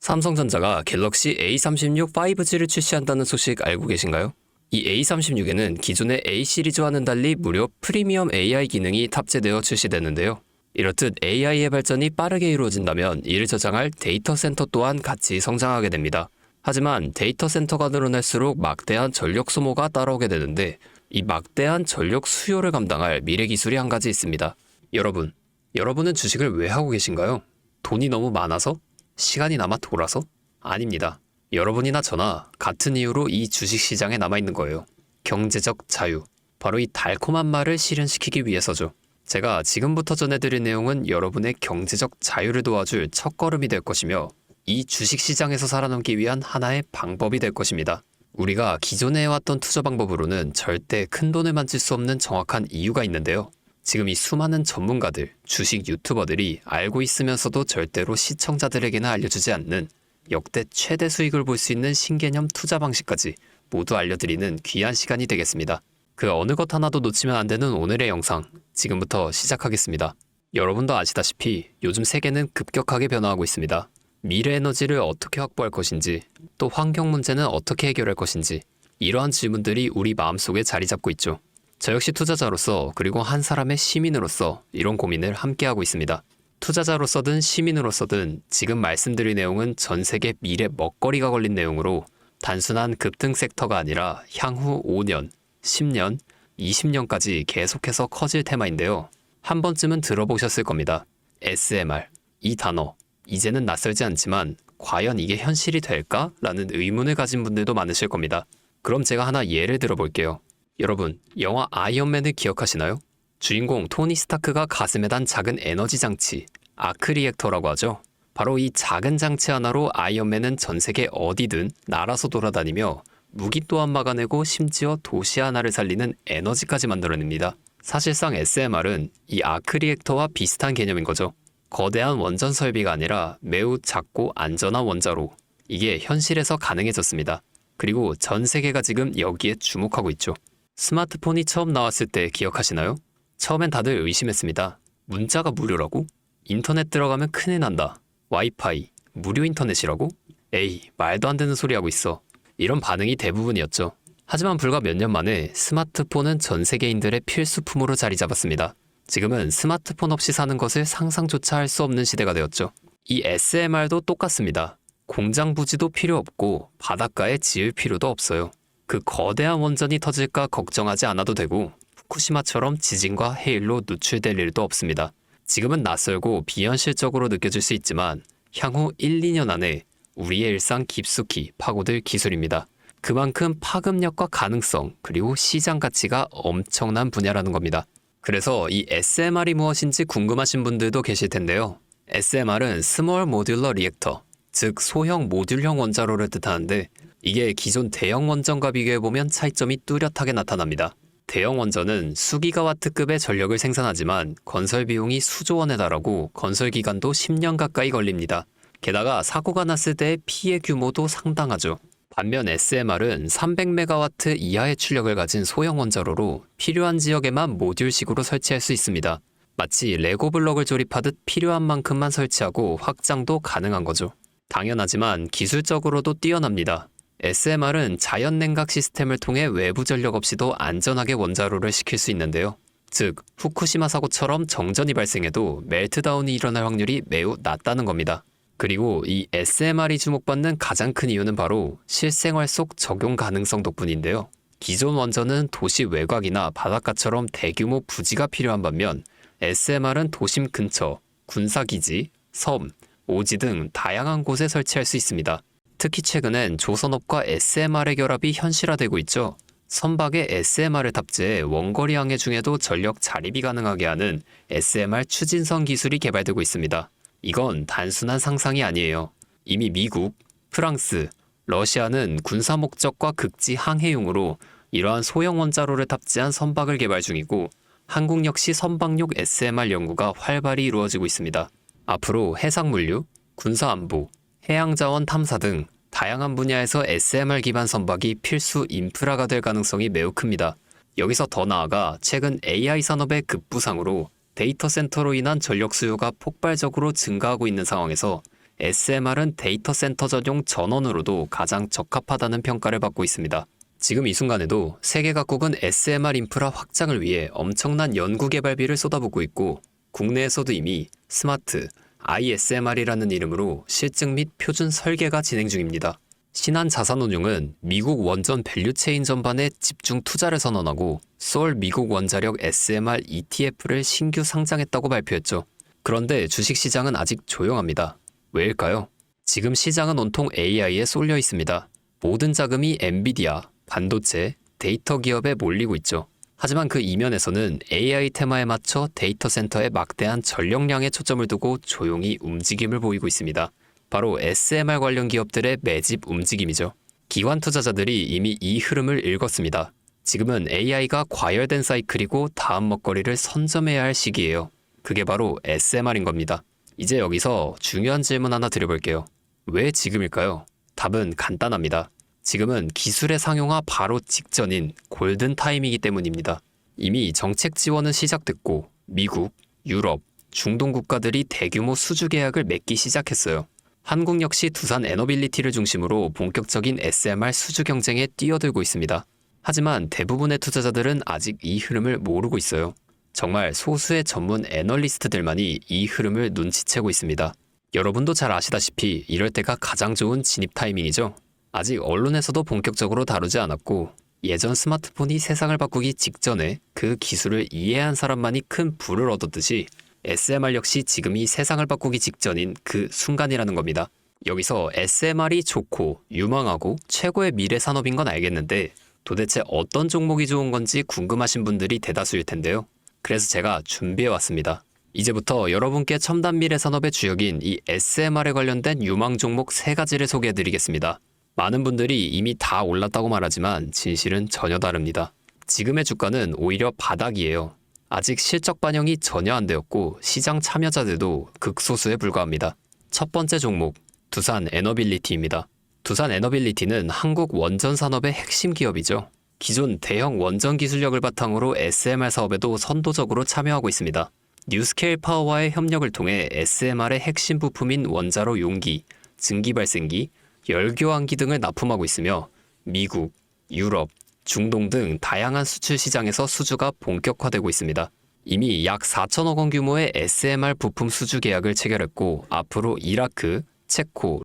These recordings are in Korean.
삼성전자가 갤럭시 A36 5G를 출시한다는 소식 알고 계신가요? 이 A36에는 기존의 A 시리즈와는 달리 무려 프리미엄 AI 기능이 탑재되어 출시되는데요. 이렇듯 AI의 발전이 빠르게 이루어진다면 이를 저장할 데이터 센터 또한 같이 성장하게 됩니다. 하지만 데이터 센터가 늘어날수록 막대한 전력 소모가 따라오게 되는데 이 막대한 전력 수요를 감당할 미래 기술이 한 가지 있습니다. 여러분은 주식을 왜 하고 계신가요? 돈이 너무 많아서? 시간이 남아 돌아서? 아닙니다. 여러분이나 저나 같은 이유로 이 주식시장에 남아있는 거예요. 경제적 자유. 바로 이 달콤한 말을 실현시키기 위해서죠. 제가 지금부터 전해드릴 내용은 여러분의 경제적 자유를 도와줄 첫걸음이 될 것이며 이 주식시장에서 살아남기 위한 하나의 방법이 될 것입니다. 우리가 기존에 해왔던 투자 방법으로는 절대 큰 돈을 만질 수 없는 정확한 이유가 있는데요. 지금 이 수많은 전문가들, 주식 유튜버들이 알고 있으면서도 절대로 시청자들에게는 알려주지 않는 역대 최대 수익을 볼 수 있는 신개념 투자 방식까지 모두 알려드리는 귀한 시간이 되겠습니다. 그 어느 것 하나도 놓치면 안 되는 오늘의 영상, 지금부터 시작하겠습니다. 여러분도 아시다시피 요즘 세계는 급격하게 변화하고 있습니다. 미래 에너지를 어떻게 확보할 것인지, 또 환경 문제는 어떻게 해결할 것인지, 이러한 질문들이 우리 마음속에 자리 잡고 있죠. 저 역시 투자자로서 그리고 한 사람의 시민으로서 이런 고민을 함께하고 있습니다. 투자자로서든 시민으로서든 지금 말씀드릴 내용은 전 세계 미래 먹거리가 걸린 내용으로 단순한 급등 섹터가 아니라 향후 5년, 10년, 20년까지 계속해서 커질 테마인데요. 한 번쯤은 들어보셨을 겁니다. SMR, 이 단어, 이제는 낯설지 않지만 과연 이게 현실이 될까? 라는 의문을 가진 분들도 많으실 겁니다. 그럼 제가 하나 예를 들어볼게요. 여러분, 영화 아이언맨을 기억하시나요? 주인공 토니 스타크가 가슴에 단 작은 에너지 장치, 아크 리액터라고 하죠. 바로 이 작은 장치 하나로 아이언맨은 전 세계 어디든 날아서 돌아다니며 무기 또한 막아내고 심지어 도시 하나를 살리는 에너지까지 만들어냅니다. 사실상 SMR은 이 아크 리액터와 비슷한 개념인 거죠. 거대한 원전 설비가 아니라 매우 작고 안전한 원자로 이게 현실에서 가능해졌습니다. 그리고 전 세계가 지금 여기에 주목하고 있죠. 스마트폰이 처음 나왔을 때 기억하시나요? 처음엔 다들 의심했습니다. 문자가 무료라고? 인터넷 들어가면 큰일 난다. 와이파이, 무료 인터넷이라고? 에이, 말도 안 되는 소리 하고 있어. 이런 반응이 대부분이었죠. 하지만 불과 몇 년 만에 스마트폰은 전 세계인들의 필수품으로 자리 잡았습니다. 지금은 스마트폰 없이 사는 것을 상상조차 할 수 없는 시대가 되었죠. 이 SMR도 똑같습니다. 공장 부지도 필요 없고 바닷가에 지을 필요도 없어요. 그 거대한 원전이 터질까 걱정하지 않아도 되고 후쿠시마처럼 지진과 해일로 누출될 일도 없습니다. 지금은 낯설고 비현실적으로 느껴질 수 있지만 향후 1, 2년 안에 우리의 일상 깊숙이 파고들 기술입니다. 그만큼 파급력과 가능성 그리고 시장 가치가 엄청난 분야라는 겁니다. 그래서 이 SMR이 무엇인지 궁금하신 분들도 계실 텐데요. SMR은 Small Modular Reactor, 즉 소형 모듈형 원자로를 뜻하는데 이게 기존 대형 원전과 비교해보면 차이점이 뚜렷하게 나타납니다. 대형 원전은 수기가와트급의 전력을 생산하지만 건설 비용이 수조 원에 달하고 건설 기간도 10년 가까이 걸립니다. 게다가 사고가 났을 때의 피해 규모도 상당하죠. 반면 SMR은 300메가와트 이하의 출력을 가진 소형 원자로로 필요한 지역에만 모듈식으로 설치할 수 있습니다. 마치 레고 블럭을 조립하듯 필요한 만큼만 설치하고 확장도 가능한 거죠. 당연하지만 기술적으로도 뛰어납니다. SMR은 자연 냉각 시스템을 통해 외부 전력 없이도 안전하게 원자로를 식힐 수 있는데요. 즉, 후쿠시마 사고처럼 정전이 발생해도 멜트다운이 일어날 확률이 매우 낮다는 겁니다. 그리고 이 SMR이 주목받는 가장 큰 이유는 바로 실생활 속 적용 가능성 덕분인데요. 기존 원전은 도시 외곽이나 바닷가처럼 대규모 부지가 필요한 반면 SMR은 도심 근처, 군사기지, 섬, 오지 등 다양한 곳에 설치할 수 있습니다. 특히 최근엔 조선업과 SMR의 결합이 현실화되고 있죠. 선박에 SMR을 탑재해 원거리 항해 중에도 전력 자립이 가능하게 하는 SMR 추진선 기술이 개발되고 있습니다. 이건 단순한 상상이 아니에요. 이미 미국, 프랑스, 러시아는 군사 목적과 극지 항해용으로 이러한 소형 원자로를 탑재한 선박을 개발 중이고 한국 역시 선박용 SMR 연구가 활발히 이루어지고 있습니다. 앞으로 해상물류, 군사안보, 해양자원 탐사 등 다양한 분야에서 SMR 기반 선박이 필수 인프라가 될 가능성이 매우 큽니다. 여기서 더 나아가 최근 AI 산업의 급부상으로 데이터 센터로 인한 전력 수요가 폭발적으로 증가하고 있는 상황에서 SMR은 데이터 센터 전용 전원으로도 가장 적합하다는 평가를 받고 있습니다. 지금 이 순간에도 세계 각국은 SMR 인프라 확장을 위해 엄청난 연구 개발비를 쏟아붓고 있고 국내에서도 이미 스마트 ISMR이라는 이름으로 실증 및 표준 설계가 진행 중입니다. 신한자산운용은 미국 원전 밸류체인 전반에 집중 투자를 선언하고 서울 미국 원자력 SMR ETF를 신규 상장했다고 발표했죠. 그런데 주식시장은 아직 조용합니다. 왜일까요? 지금 시장은 온통 AI에 쏠려 있습니다. 모든 자금이 엔비디아, 반도체, 데이터 기업에 몰리고 있죠. 하지만 그 이면에서는 AI 테마에 맞춰 데이터 센터에 막대한 전력량에 초점을 두고 조용히 움직임을 보이고 있습니다. 바로 SMR 관련 기업들의 매집 움직임이죠. 기관 투자자들이 이미 이 흐름을 읽었습니다. 지금은 AI가 과열된 사이클이고 다음 먹거리를 선점해야 할 시기예요. 그게 바로 SMR인 겁니다. 이제 여기서 중요한 질문 하나 드려볼게요. 왜 지금일까요? 답은 간단합니다. 지금은 기술의 상용화 바로 직전인 골든 타임이기 때문입니다. 이미 정책 지원은 시작됐고 미국, 유럽, 중동 국가들이 대규모 수주 계약을 맺기 시작했어요. 한국 역시 두산 에너빌리티를 중심으로 본격적인 SMR 수주 경쟁에 뛰어들고 있습니다. 하지만 대부분의 투자자들은 아직 이 흐름을 모르고 있어요. 정말 소수의 전문 애널리스트들만이 이 흐름을 눈치채고 있습니다. 여러분도 잘 아시다시피 이럴 때가 가장 좋은 진입 타이밍이죠. 아직 언론에서도 본격적으로 다루지 않았고 예전 스마트폰이 세상을 바꾸기 직전에 그 기술을 이해한 사람만이 큰 부를 얻었듯이 SMR 역시 지금이 세상을 바꾸기 직전인 그 순간이라는 겁니다. 여기서 SMR이 좋고 유망하고 최고의 미래 산업인 건 알겠는데 도대체 어떤 종목이 좋은 건지 궁금하신 분들이 대다수일 텐데요. 그래서 제가 준비해왔습니다. 이제부터 여러분께 첨단 미래 산업의 주역인 이 SMR에 관련된 유망 종목 3가지를 소개해드리겠습니다. 많은 분들이 이미 다 올랐다고 말하지만 진실은 전혀 다릅니다. 지금의 주가는 오히려 바닥이에요. 아직 실적 반영이 전혀 안 되었고 시장 참여자들도 극소수에 불과합니다. 첫 번째 종목, 두산 에너빌리티입니다. 두산 에너빌리티는 한국 원전 산업의 핵심 기업이죠. 기존 대형 원전 기술력을 바탕으로 SMR 사업에도 선도적으로 참여하고 있습니다. 뉴스케일 파워와의 협력을 통해 SMR의 핵심 부품인 원자로 용기, 증기 발생기, 열교환기 등을 납품하고 있으며 미국, 유럽, 중동 등 다양한 수출 시장에서 수주가 본격화되고 있습니다. 이미 약 4천억 원 규모의 SMR 부품 수주 계약을 체결했고 앞으로 이라크, 체코,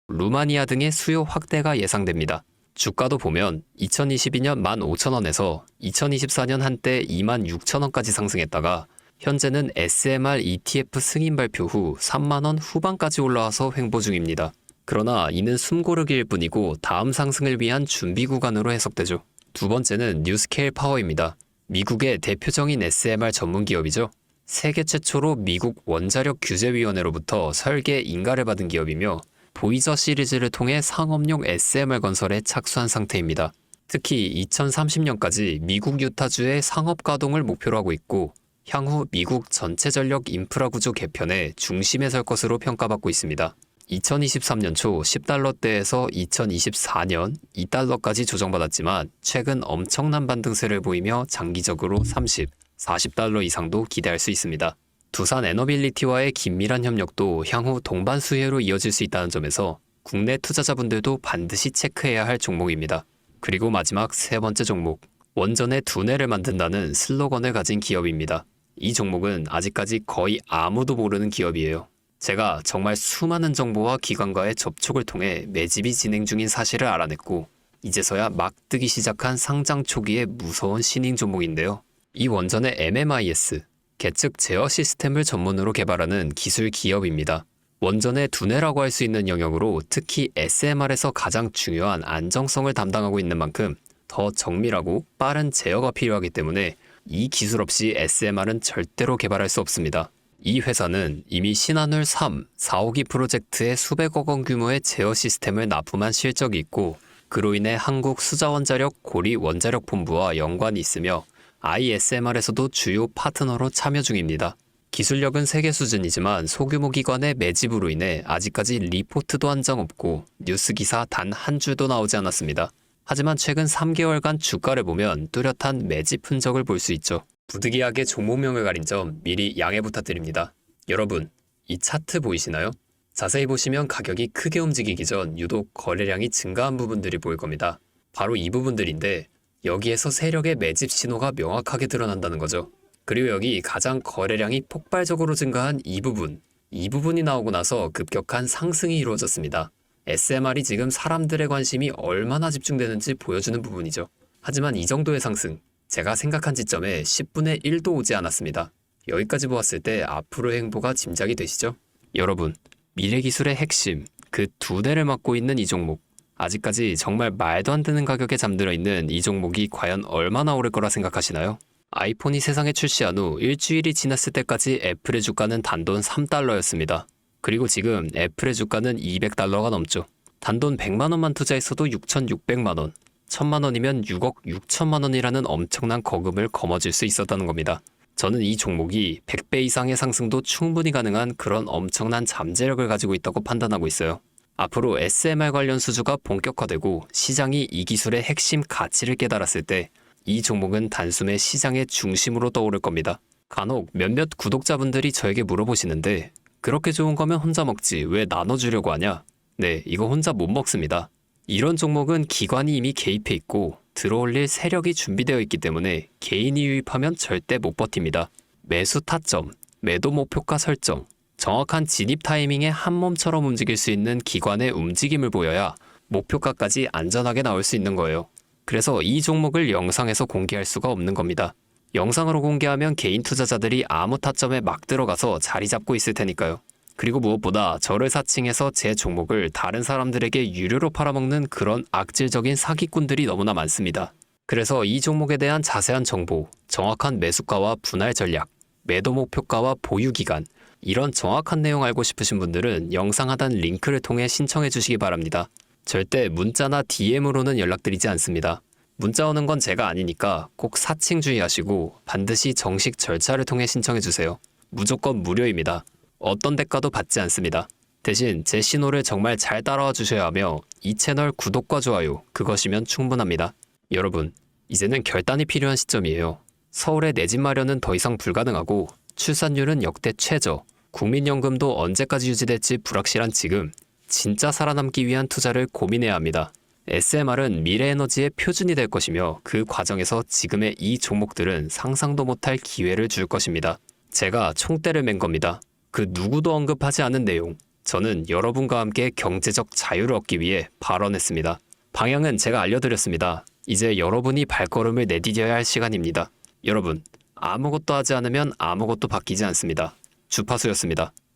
루마니아 등의 수요 확대가 예상됩니다. 주가도 보면 2022년 15,000원에서 2024년 한때 26,000원까지 상승했다가 현재는 SMR ETF 승인 발표 후 3만원 후반까지 올라와서 횡보 중입니다. 그러나 이는 숨고르기일 뿐이고 다음 상승을 위한 준비 구간으로 해석되죠. 두 번째는 뉴스케일 파워입니다. 미국의 대표적인 SMR 전문 기업이죠. 세계 최초로 미국 원자력 규제위원회로부터 설계 인가를 받은 기업이며 보이저 시리즈를 통해 상업용 SMR 건설에 착수한 상태입니다. 특히 2030년까지 미국 유타주의 상업 가동을 목표로 하고 있고 향후 미국 전체 전력 인프라 구조 개편의 중심에 설 것으로 평가받고 있습니다. 2023년 초 10달러대에서 2024년 2달러까지 조정받았지만 최근 엄청난 반등세를 보이며 장기적으로 30, 40달러 이상도 기대할 수 있습니다. 두산 에너빌리티와의 긴밀한 협력도 향후 동반 수혜로 이어질 수 있다는 점에서 국내 투자자분들도 반드시 체크해야 할 종목입니다. 그리고 마지막 3번째 종목, 원전의 두뇌를 만든다는 슬로건을 가진 기업입니다. 이 종목은 아직까지 거의 아무도 모르는 기업이에요. 제가 정말 수많은 정보와 기관과의 접촉을 통해 매집이 진행 중인 사실을 알아냈고 이제서야 막 뜨기 시작한 상장 초기의 무서운 신인 종목인데요. 이 원전의 MMIS, 계측 제어 시스템을 전문으로 개발하는 기술 기업입니다. 원전의 두뇌라고 할 수 있는 영역으로 특히 SMR에서 가장 중요한 안정성을 담당하고 있는 만큼 더 정밀하고 빠른 제어가 필요하기 때문에 이 기술 없이 SMR은 절대로 개발할 수 없습니다. 이 회사는 이미 신한울 3, 4호기 프로젝트에 수백억 원 규모의 제어 시스템을 납품한 실적이 있고 그로 인해 한국 수자원자력 고리 원자력본부와 연관이 있으며 ISMR에서도 주요 파트너로 참여 중입니다. 기술력은 세계 수준이지만 소규모 기관의 매집으로 인해 아직까지 리포트도 한 장 없고 뉴스 기사 단 한 줄도 나오지 않았습니다. 하지만 최근 3개월간 주가를 보면 뚜렷한 매집 흔적을 볼 수 있죠. 부득이하게 종목명을 가린 점 미리 양해 부탁드립니다. 여러분, 이 차트 보이시나요? 자세히 보시면 가격이 크게 움직이기 전 유독 거래량이 증가한 부분들이 보일 겁니다. 바로 이 부분들인데 여기에서 세력의 매집 신호가 명확하게 드러난다는 거죠. 그리고 여기 가장 거래량이 폭발적으로 증가한 이 부분이 나오고 나서 급격한 상승이 이루어졌습니다. SMR이 지금 사람들의 관심이 얼마나 집중되는지 보여주는 부분이죠. 하지만 이 정도의 상승, 제가 생각한 지점에 10분의 1도 오지 않았습니다. 여기까지 보았을 때 앞으로의 행보가 짐작이 되시죠? 여러분, 미래기술의 핵심, 그 두 대를 맡고 있는 이 종목, 아직까지 정말 말도 안 되는 가격에 잠들어 있는 이 종목이 과연 얼마나 오를 거라 생각하시나요? 아이폰이 세상에 출시한 후 일주일이 지났을 때까지 애플의 주가는 단돈 3달러였습니다. 그리고 지금 애플의 주가는 200달러가 넘죠. 단돈 100만 원만 투자했어도 6,600만 원, 1,000만 원이면 6억 6천만 원이라는 엄청난 거금을 거머쥘 수 있었다는 겁니다. 저는 이 종목이 100배 이상의 상승도 충분히 가능한 그런 엄청난 잠재력을 가지고 있다고 판단하고 있어요. 앞으로 SMR 관련 수주가 본격화되고 시장이 이 기술의 핵심 가치를 깨달았을 때 이 종목은 단숨에 시장의 중심으로 떠오를 겁니다. 간혹 몇몇 구독자분들이 저에게 물어보시는데 그렇게 좋은 거면 혼자 먹지 왜 나눠주려고 하냐? 네, 이거 혼자 못 먹습니다. 이런 종목은 기관이 이미 개입해 있고 들어올릴 세력이 준비되어 있기 때문에 개인이 유입하면 절대 못 버팁니다. 매수 타점, 매도 목표가 설정, 정확한 진입 타이밍에 한 몸처럼 움직일 수 있는 기관의 움직임을 보여야 목표가까지 안전하게 나올 수 있는 거예요. 그래서 이 종목을 영상에서 공개할 수가 없는 겁니다. 영상으로 공개하면 개인 투자자들이 아무 타점에 막 들어가서 자리 잡고 있을 테니까요. 그리고 무엇보다 저를 사칭해서 제 종목을 다른 사람들에게 유료로 팔아먹는 그런 악질적인 사기꾼들이 너무나 많습니다. 그래서 이 종목에 대한 자세한 정보, 정확한 매수가와 분할 전략, 매도 목표가와 보유 기간, 이런 정확한 내용 알고 싶으신 분들은 영상 하단 링크를 통해 신청해 주시기 바랍니다. 절대 문자나 DM으로는 연락드리지 않습니다. 문자 오는 건 제가 아니니까 꼭 사칭 주의하시고 반드시 정식 절차를 통해 신청해 주세요. 무조건 무료입니다. 어떤 대가도 받지 않습니다. 대신 제 신호를 정말 잘 따라와 주셔야 하며 이 채널 구독과 좋아요, 그것이면 충분합니다. 여러분, 이제는 결단이 필요한 시점이에요. 서울의 내 집 마련은 더 이상 불가능하고 출산율은 역대 최저, 국민연금도 언제까지 유지될지 불확실한 지금, 진짜 살아남기 위한 투자를 고민해야 합니다. SMR은 미래에너지의 표준이 될 것이며 그 과정에서 지금의 이 종목들은 상상도 못할 기회를 줄 것입니다. 제가 총대를 맨 겁니다. 그 누구도 언급하지 않은 내용, 저는 여러분과 함께 경제적 자유를 얻기 위해 발언했습니다. 방향은 제가 알려드렸습니다. 이제 여러분이 발걸음을 내디뎌야 할 시간입니다. 여러분, 아무것도 하지 않으면 아무것도 바뀌지 않습니다. 주파수였습니다.